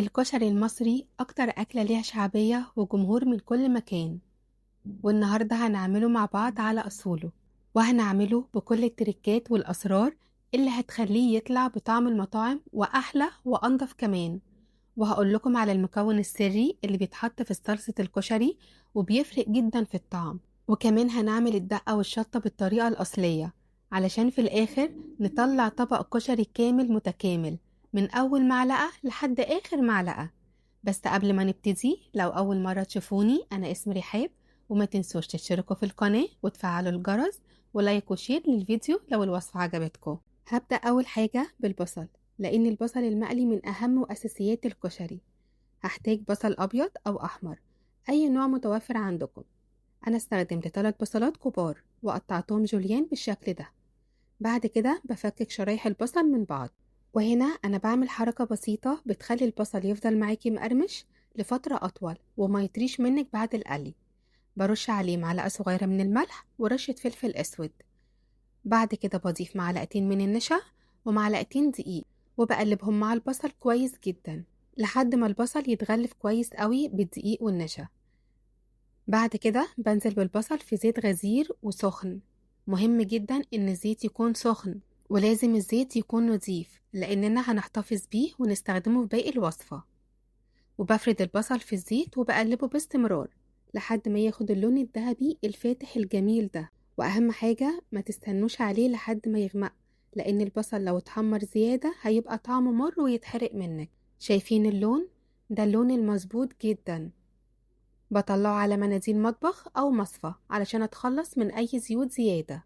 الكشري المصري أكتر أكلة ليها شعبية وجمهور من كل مكان، والنهاردة هنعمله مع بعض على أصوله، وهنعمله بكل التركات والأسرار اللي هتخليه يطلع بطعم المطاعم وأحلى وأنضف كمان. وهقول لكم على المكون السري اللي بيتحط في صلصة الكشري وبيفرق جدا في الطعم، وكمان هنعمل الدقة والشطة بالطريقة الأصلية علشان في الآخر نطلع طبق كشري كامل متكامل من أول معلقة لحد آخر معلقة. بس قبل ما نبتدي، لو أول مرة تشوفوني، أنا اسمي رحاب، وما تنسوش تشتركوا في القناة وتفعلوا الجرس ولايك وشير للفيديو لو الوصفة عجبتكم. هبدأ أول حاجة بالبصل، لأن البصل المقلي من أهم وأساسيات الكشري. هحتاج بصل أبيض أو أحمر، أي نوع متوفر عندكم. أنا استخدمت 3 بصلات كبار وقطعتهم جوليان بالشكل ده. بعد كده بفكك شرايح البصل من بعض، وهنا أنا بعمل حركة بسيطة بتخلي البصل يفضل معاكي مقرمش لفترة أطول وما يطريش منك بعد القلي. برش عليه معلقة صغيرة من الملح ورشة فلفل أسود. بعد كده بضيف معلقتين من النشا ومعلقتين دقيق، وبقلبهم مع البصل كويس جدا لحد ما البصل يتغلف كويس قوي بالدقيق والنشا. بعد كده بنزل بالبصل في زيت غزير وسخن. مهم جدا ان الزيت يكون سخن، ولازم الزيت يكون نضيف لاننا هنحتفظ بيه ونستخدمه في باقي الوصفة. وبفرد البصل في الزيت وبقلبه باستمرار لحد ما ياخد اللون الذهبي الفاتح الجميل ده. واهم حاجة ما تستنوش عليه لحد ما يغمق، لان البصل لو اتحمر زيادة هيبقى طعمه مر ويتحرق منك. شايفين اللون ده؟ اللون المظبوط جدا. بطلعه على مناديل مطبخ أو مصفى علشان أتخلص من أي زيوت زيادة.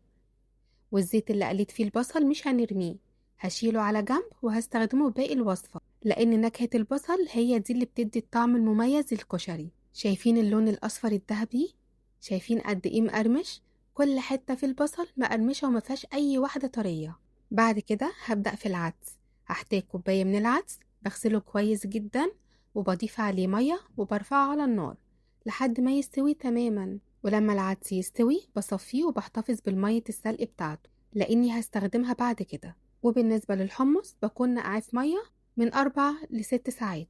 والزيت اللي قليت فيه البصل مش هنرميه، هشيله على جنب وهستخدمه في باقي الوصفة، لأن نكهة البصل هي دي اللي بتدي الطعم المميز للكشري. شايفين اللون الأصفر الذهبي؟ شايفين قد إيه مقرمش؟ كل حتة في البصل مقرمشة ومفيهاش أي واحدة طرية. بعد كده هبدأ في العدس. هحتاج كوباية من العدس، بغسله كويس جدا وبضيف عليه مية وبرفعه على النار لحد ما يستوي تماما. ولما العدس يستوي بصفيه وبحتفظ بالمية السلق بتاعته لأني هستخدمها بعد كده. وبالنسبة للحمص بكون نقعاه في مية من 4 ل6 ساعات،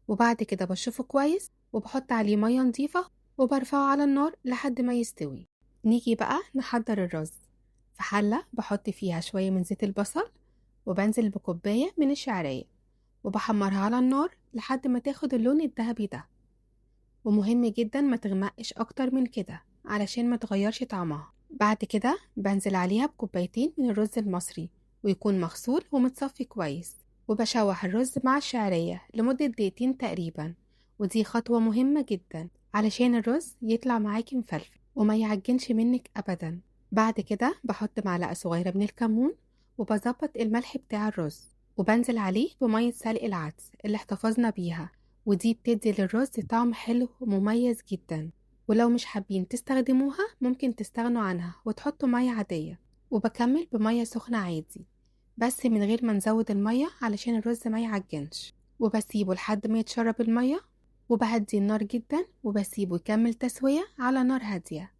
وبعد كده بشوفه كويس وبحط عليه مية نضيفة وبرفعه على النار لحد ما يستوي. نيجي بقى نحضر الرز. في حلة بحط فيها شوية من زيت البصل، وبنزل بكوباية من الشعرية وبحمرها على النار لحد ما تاخد اللون الذهبي ده. ومهم جدا ما تغمقش اكتر من كده علشان ما تغيرش طعمها. بعد كده بنزل عليها بكوبايتين من الرز المصري، ويكون مغسول ومتصفي كويس. وبشوح الرز مع الشعرية لمدة دقيقتين تقريبا، ودي خطوة مهمة جدا علشان الرز يطلع معاكي مفلفل وما يعجنش منك ابدا. بعد كده بحط معلقة صغيرة من الكمون وبظبط الملح بتاع الرز، وبنزل عليه بمية سلق العدس اللي احتفظنا بيها، ودي بتدي للرز طعم حلو ومميز جدا. ولو مش حابين تستخدموها ممكن تستغنوا عنها وتحطوا مية عادية. وبكمل بمية سخنة عادي، بس من غير ما نزود المية علشان الرز ما يعجنش. وبسيبه لحد ما يتشرب المية، وبهدي النار جدا وبسيبه يكمل تسوية على نار هادية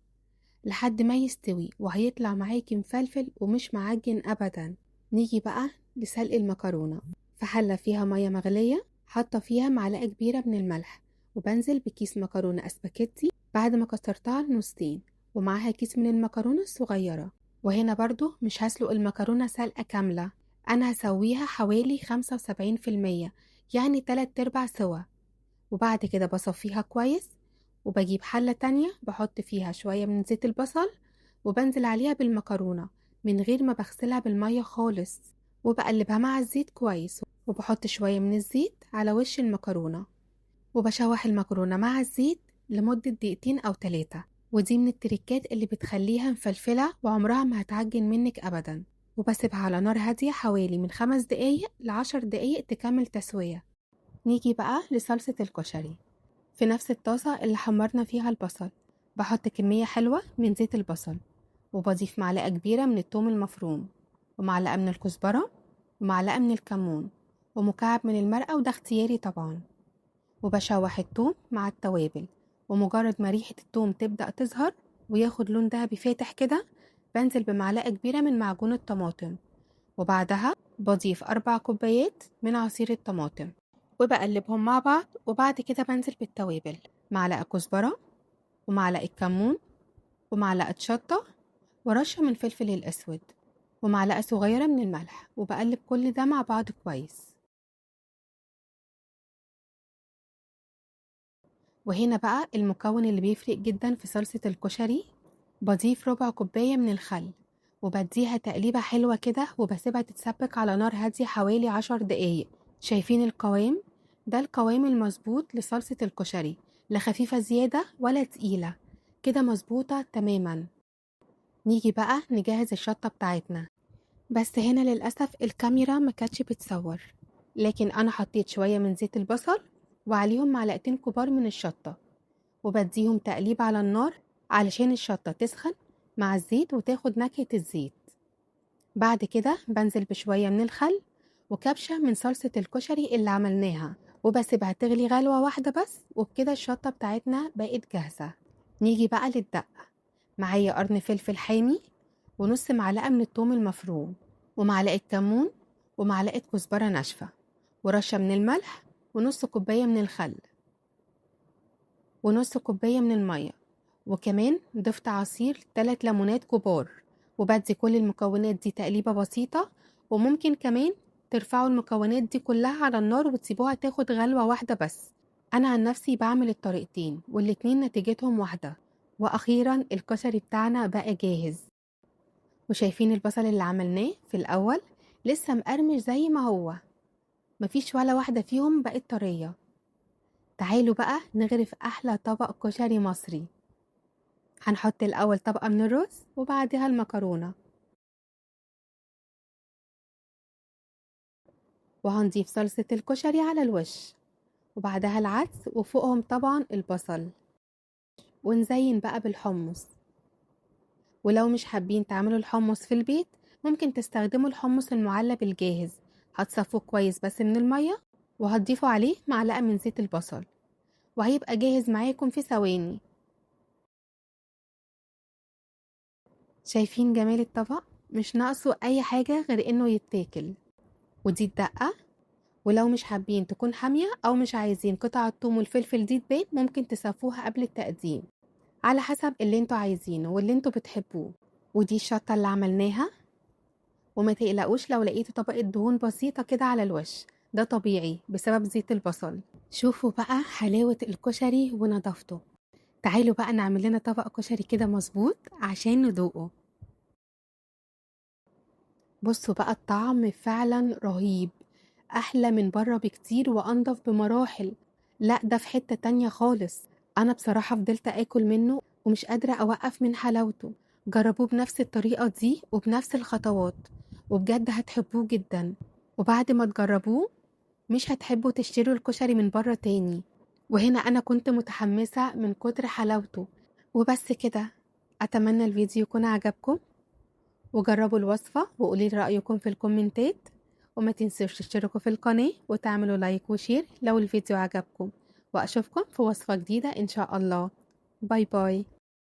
لحد ما يستوي وهيطلع معاكي مفلفل ومش معجن أبدا. نيجي بقى لسلق المكرونة. في حلة فيها مية مغلية حاطة فيها معلقة كبيرة من الملح، وبنزل بكيس مكرونة اسباجيتي بعد ما كسرتها لنصين، ومعاها كيس من المكرونة الصغيرة. وهنا برضو مش هسلق المكرونة سلقة كاملة، أنا هسويها حوالي 75%، يعني 3/4 سوا. وبعد كده بصفيها كويس، وبجيب حلة تانية بحط فيها شوية من زيت البصل وبنزل عليها بالمكرونة من غير ما بغسلها بالمية خالص، وبقلبها مع الزيت كويس. وبحط شوية من الزيت على وش المكرونة وبشوح المكرونة مع الزيت لمدة دقيقتين أو 3، ودي من التريكات اللي بتخليها مفلفلة وعمرها ما هتعجن منك أبدا. وبسيبها على نار هادية حوالي من 5 دقايق ل10 دقايق تكمل تسوية. نيجي بقى لصلصة الكشري. في نفس الطاسة اللي حمرنا فيها البصل بحط كمية حلوة من زيت البصل، وبضيف معلقة كبيرة من الثوم المفروم، ومعلقة من الكزبرة، ومعلقة من الكمون، ومكعب من المرقة، وده اختياري طبعا. وبشوح الثوم مع التوابل، ومجرد ما ريحة الثوم تبدأ تظهر وياخد لون دهبي فاتح كده بنزل بمعلقة كبيرة من معجون الطماطم، وبعدها بضيف 4 كوبايات من عصير الطماطم. وبقلبهم مع بعض، وبعد كده بنزل بالتوابل: معلقة كزبرة، ومعلقة كمون، ومعلقة شطة، ورشة من الفلفل الأسود، ومعلقة صغيرة من الملح، وبقلب كل ده مع بعض كويس. وهنا بقى المكون اللي بيفرق جدا في صلصة الكشري: بضيف ربع كوباية من الخل، وبديها تقليبة حلوة كده، وبسيبها تتسبك على نار هادية حوالي 10 دقايق. شايفين القوام؟ ده القوام المظبوط لصلصة الكشري، لا خفيفة زيادة ولا تقيلة، كده مظبوطة تماما. نيجي بقى نجهز الشطة بتاعتنا، بس هنا للأسف الكاميرا ما كانتش بتصور، لكن أنا حطيت شوية من زيت البصل وعليهم معلقتين كبار من الشطة، وبديهم تقليب على النار علشان الشطة تسخن مع الزيت وتاخد نكهة الزيت. بعد كده بنزل بشوية من الخل وكبشة من صلصة الكشري اللي عملناها، وبسيبها تغلي غلوة واحدة بس، وبكده الشطة بتاعتنا بقت جاهزة. نيجي بقى للدقة: معايا قرن فلفل حامي، ونص معلقة من الثوم المفروم، ومعلقة كمون، ومعلقة كزبرة ناشفة، ورشة من الملح، ونص كوباية من الخل، ونص كوباية من المية، وكمان ضفت عصير 3 ليمونات كبار. وبدي كل المكونات دي تقليبة بسيطة، وممكن كمان ترفعوا المكونات دي كلها على النار وتسيبوها تاخد غلوة واحدة بس. أنا عن نفسي بعمل الطريقتين والاتنين نتيجتهم واحدة. وأخيرا الكشري بتاعنا بقى جاهز. وشايفين البصل اللي عملناه في الأول لسه مقرمش زي ما هو، مفيش ولا واحدة فيهم بقت طرية. تعالوا بقى نغرف أحلى طبق كشري مصري. هنحط الأول طبقة من الرز وبعدها المكرونة، وهنضيف صلصة الكشري على الوش، وبعدها العدس، وفوقهم طبعا البصل، ونزين بقى بالحمص. ولو مش حابين تعملوا الحمص في البيت، ممكن تستخدموا الحمص المعلب الجاهز. هتصفوه كويس بس من المية، وهتضيفوا عليه معلقة من زيت البصل، وهيبقى جاهز معاكم في ثواني. شايفين جمال الطبق؟ مش ناقصه أي حاجة غير إنه يتاكل. ودي الدقة. ولو مش حابين تكون حامية أو مش عايزين قطع الثوم والفلفل دي تبان، ممكن تسفوها قبل التقديم، على حسب اللي انتوا عايزينه واللي انتوا بتحبوه. ودي الشطة اللي عملناها. وما تقلقوش لو لقيتوا طبقة دهون بسيطة كده على الوش، ده طبيعي بسبب زيت البصل. شوفوا بقى حلاوة الكشري ونظافته. تعالوا بقى نعمل لنا طبق كشري كده مظبوط عشان ندوقه. بصوا بقى الطعم فعلا رهيب، احلى من بره بكتير وانضف بمراحل. لا ده في حتة تانية خالص. انا بصراحة فضلت اكل منه ومش قادرة اوقف من حلاوته. جربوه بنفس الطريقة دي وبنفس الخطوات، وبجد هتحبوه جدا. وبعد ما تجربوه مش هتحبوا تشتروا الكشري من بره تاني. وهنا انا كنت متحمسة من كتر حلاوته. وبس كده، اتمنى الفيديو يكون عجبكم، وجربوا الوصفة وقولي لي رأيكم في الكومنتات. وما تنسوش تشتركوا في القناة وتعملوا لايك وشير لو الفيديو عجبكم. وأشوفكم في وصفة جديدة إن شاء الله. باي باي.